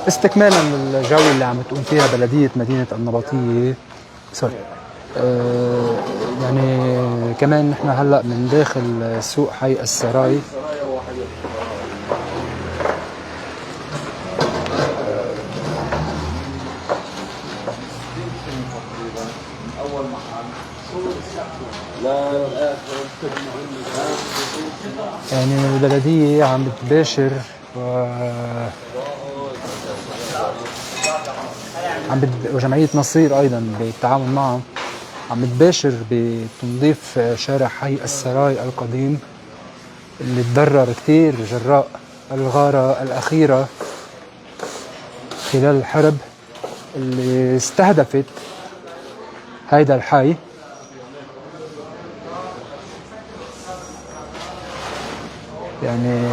استكمالا للجولة اللي عم تقوم فيها بلدية مدينة النبطية. سوري. يعني كمان نحن هلا من داخل سوق حي السراي. يعني البلدية عم بتباشر وجمعية نصير أيضا بالتعاون معهم عم بتباشر بتنظيف شارع حي السراي القديم اللي تضرر كتير جراء الغارة الأخيرة خلال الحرب اللي استهدفت هيدا الحي. يعني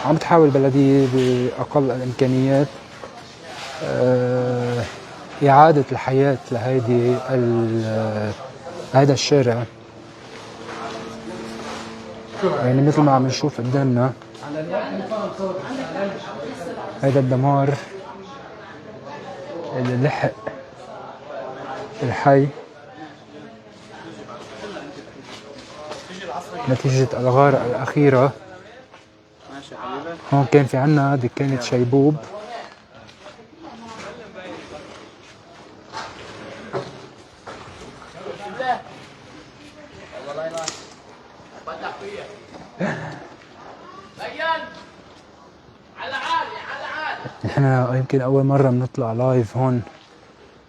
عم تحاول البلدية بأقل الإمكانيات إعادة الحياة هيدا الشارع. يعني مثل ما عم نشوف قدامنا هيدا الدمار اللي لحق الحي نتيجة الغارة الأخيرة. هون كان في عنا دكانة شيبوب. نحن يمكن أول مرة بنطلع لايف هون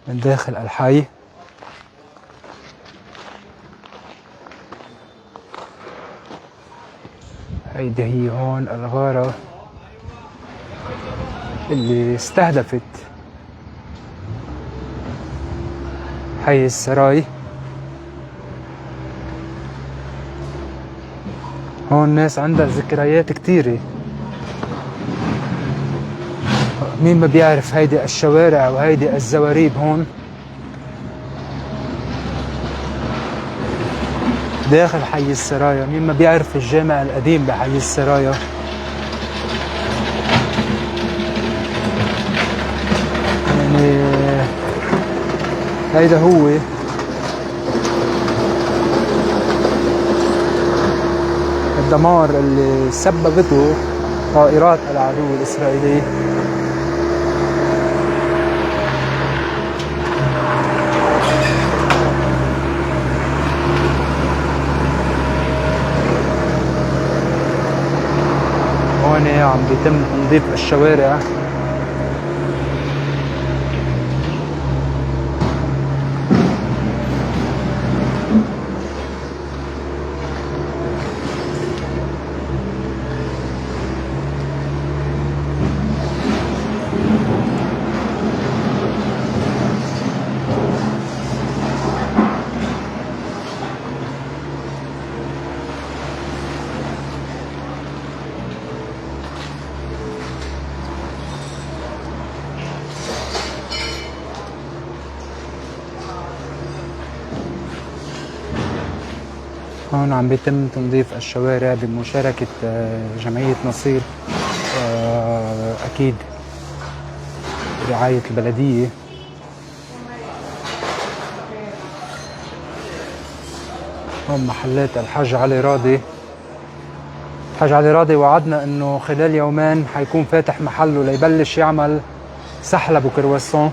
من داخل الحي. هيدي هي هون الغارة اللي استهدفت حي السراي. هون ناس عندها ذكريات كتيرة. مين ما بيعرف هيدي الشوارع وهيدي الزواريب هون داخل حي السرايا. مين ما بيعرف الجامع القديم بحي السرايا. يعني هيدا هو الدمار اللي سببته طائرات العدو الإسرائيلي. هون عم بيتم تنظيف الشوارع. هون عم بيتم تنظيف الشوارع بمشاركة جمعية نصير، أكيد برعاية البلدية. هون محلات الحاج علي راضي. الحاج علي راضي وعدنا انه خلال يومين حيكون فاتح محله ليبلش يعمل سحلب وكرواسون.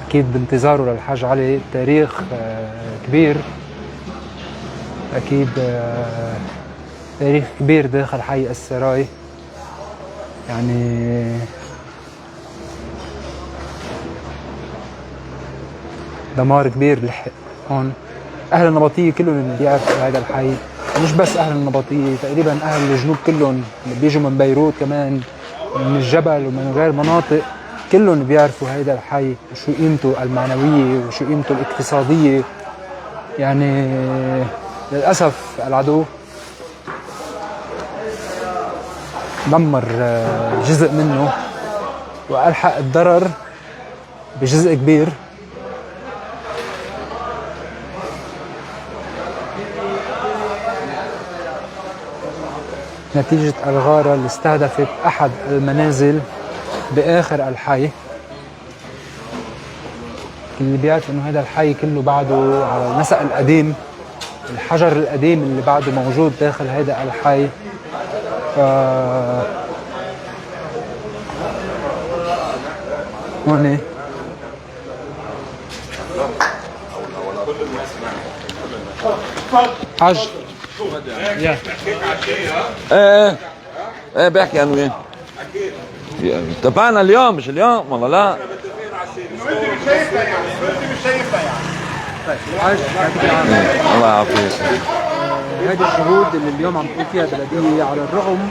اكيد بانتظاره للحاج علي. تاريخ كبير، اكيد تاريخ كبير داخل حي السراي. يعني دمار كبير لحق هون. اهل النبطية كلهم بيعرفوا هذا الحي، مش بس اهل النبطية، تقريبا اهل الجنوب كلهم اللي بيجوا من بيروت كمان من الجبل ومن غير مناطق كلهم بيعرفوا هيدا الحي وشو قيمته المعنوية وشو قيمته الاقتصادية. يعني للأسف العدو دمر جزء منه وألحق الضرر بجزء كبير. نتيجة الغارة اللي استهدفت أحد المنازل بآخر الحي. اللي بيعرف انه هذا الحي كله بعده على النسق القديم، الحجر القديم اللي بعده موجود داخل هذا الحي. ف هون حج يا ايه ايه بحكي انا وياه. اتفقنا اليوم مش اليوم والله لا. طيب حج يعطيك العافية. الله يعافيك. هذه الشهود اللي اليوم عم تقول فيها بلدية على الرغم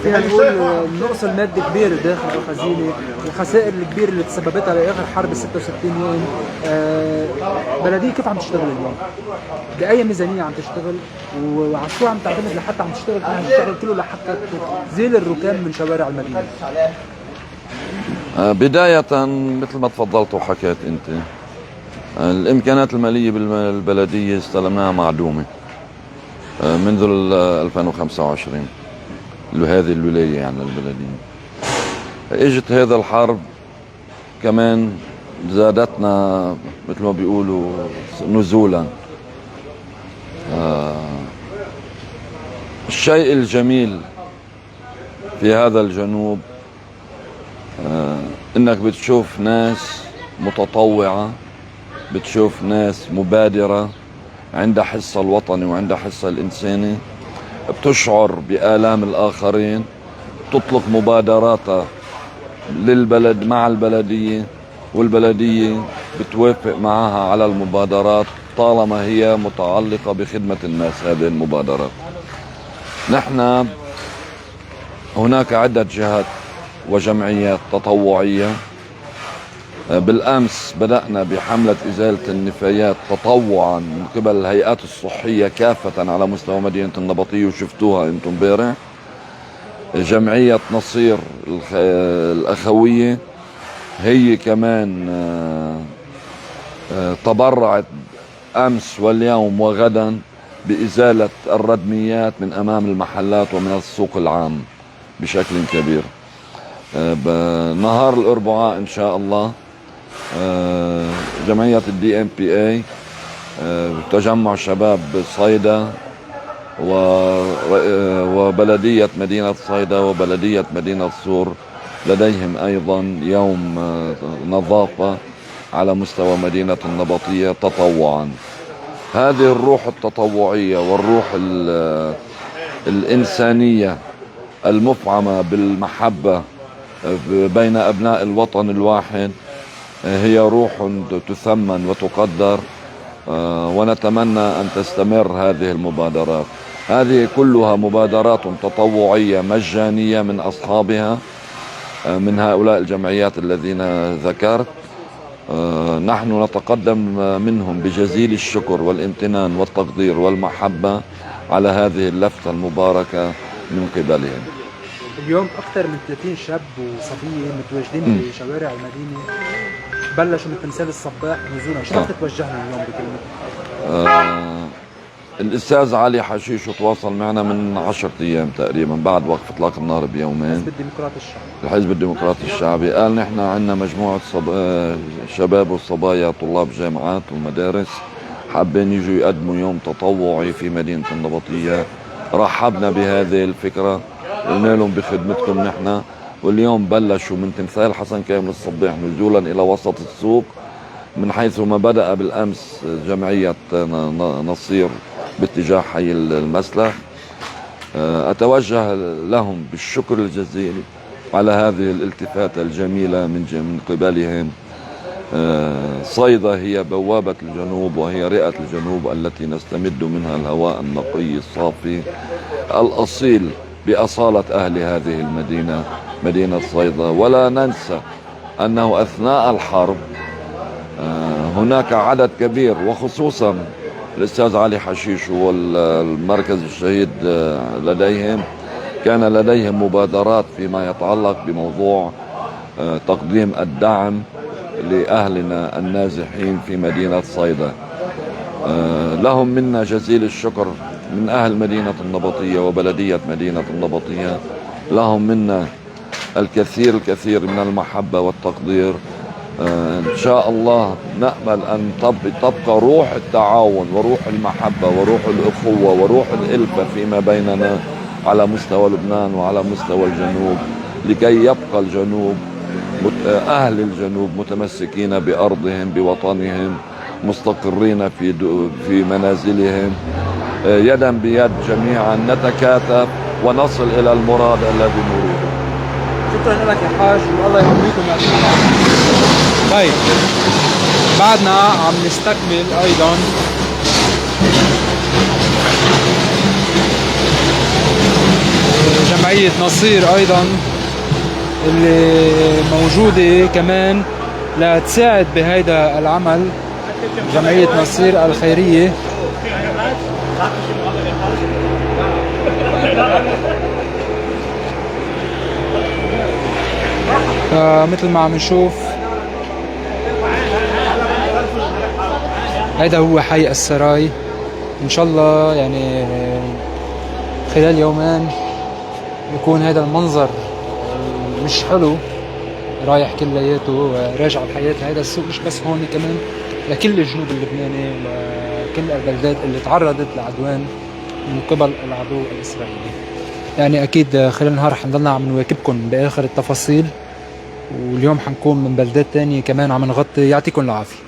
فينا نقول النقص المادي كبير داخل الخزينة، الخسائر الكبيرة اللي تسببتها بآخر حرب 66 يوم. بلدية كيف عم تشتغل اليوم؟ بأي ميزانية عم تشتغل؟ وعلى شو عم تعتمد لحتى عم تشتغل؟ عم تشتغل كله لحتى تزيل الركام من شوارع المدينة. بداية مثل ما تفضلت وحكيت انت، الامكانات المالية بالبلدية استلمناها معدومة منذ 2025 هذه الولاية يعني البلدية. اجت هذا الحرب كمان زادتنا مثل ما بيقولوا نزولا. الشيء الجميل في هذا الجنوب انك بتشوف ناس متطوعة، بتشوف ناس مبادرة عندها حصة الوطني وعندها حصة الإنساني، بتشعر بآلام الآخرين، تطلق مبادراتها للبلد مع البلدية، والبلدية بتوافق معها على المبادرات طالما هي متعلقة بخدمة الناس. هذه المبادرات نحن هناك عدة جهات وجمعيات تطوعية. بالأمس بدأنا بحملة إزالة النفايات تطوعا من قبل الهيئات الصحية كافة على مستوى مدينة النبطية، وشفتوها انتم امبارح. جمعية نصير الأخوية هي كمان تبرعت أمس واليوم وغدا بإزالة الردميات من أمام المحلات ومن السوق العام بشكل كبير. نهار الأربعاء إن شاء الله جمعية DMPA تجمع شباب صيدا وبلدية مدينة صيدا وبلدية مدينة صور لديهم أيضا يوم نظافة على مستوى مدينة النبطية تطوعا. هذه الروح التطوعية والروح الإنسانية المفعمة بالمحبة بين أبناء الوطن الواحد هي روح تثمن وتقدر، ونتمنى أن تستمر هذه المبادرات. هذه كلها مبادرات تطوعية مجانية من أصحابها من هؤلاء الجمعيات الذين ذكرت. نحن نتقدم منهم بجزيل الشكر والامتنان والتقدير والمحبة على هذه اللفتة المباركة من قبلهم. اليوم أكثر من 30 شاب وصبية متواجدين بشوارع المدينة، بلشوا من تمثال الصباح نزولا. شو بدك توجهنا اليوم بكلمة؟ الأستاذ علي حشيش تواصل معنا من 10 أيام تقريبا بعد وقف إطلاق النار بيومين. الحزب الديمقراطي الشعبي. الحزب الديمقراطي الشعبي قال نحن عندنا مجموعة شباب وصبايا طلاب جامعات ومدارس حابين يجوا يقدموا يوم تطوعي في مدينة النبطية. رحبنا بهذه الفكرة، قلنا لهم بخدمتكم نحن. واليوم بلشوا من تمثال حسن كامل الصباح نزولا إلى وسط السوق، من حيث ما بدأ بالأمس جمعية نصير باتجاه حي المسلخ. أتوجه لهم بالشكر الجزيل على هذه الالتفاتة الجميلة من قبلهم. صيدا هي بوابة الجنوب وهي رئة الجنوب التي نستمد منها الهواء النقي الصافي الأصيل بأصالة أهل هذه المدينة مدينة صيدا. ولا ننسى أنه أثناء الحرب هناك عدد كبير، وخصوصا الأستاذ علي حشيش والمركز الشهيد لديهم كان لديهم مبادرات فيما يتعلق بموضوع تقديم الدعم لأهلنا النازحين في مدينة صيدا. لهم منا جزيل الشكر من أهل مدينة النبطية وبلدية مدينة النبطية، لهم منا الكثير الكثير من المحبة والتقدير. إن شاء الله نأمل أن تبقى روح التعاون وروح المحبة وروح الأخوة وروح الألفة فيما بيننا على مستوى لبنان وعلى مستوى الجنوب، لكي يبقى الجنوب أهل الجنوب متمسكين بأرضهم بوطنهم، مستقرين في منازلهم، يدا بيد جميعا نتكاتف ونصل إلى المراد الذي نريده. شكرا لك يا حاج والله يقويكم يا شباب. طيب بعدنا عم نستكمل ايضا جمعية نصير ايضا اللي موجودة كمان لتساعد بهيدا العمل. جمعية نصير الخيرية مثل ما عم نشوف هيدا هو حي السراي. ان شاء الله يعني خلال يومين يكون هذا المنظر مش حلو رايح كلياته راجع بحياة هذا السوق، مش بس هون كمان لكل الجنوب اللبناني لكل البلدات اللي تعرضت لعدوان من قبل العدو الإسرائيلي. يعني أكيد خلال النهار حنضلنا عم نواكبكم بآخر التفاصيل، واليوم حنكون من بلدات تانية كمان عم نغطي. يعطيكم العافية.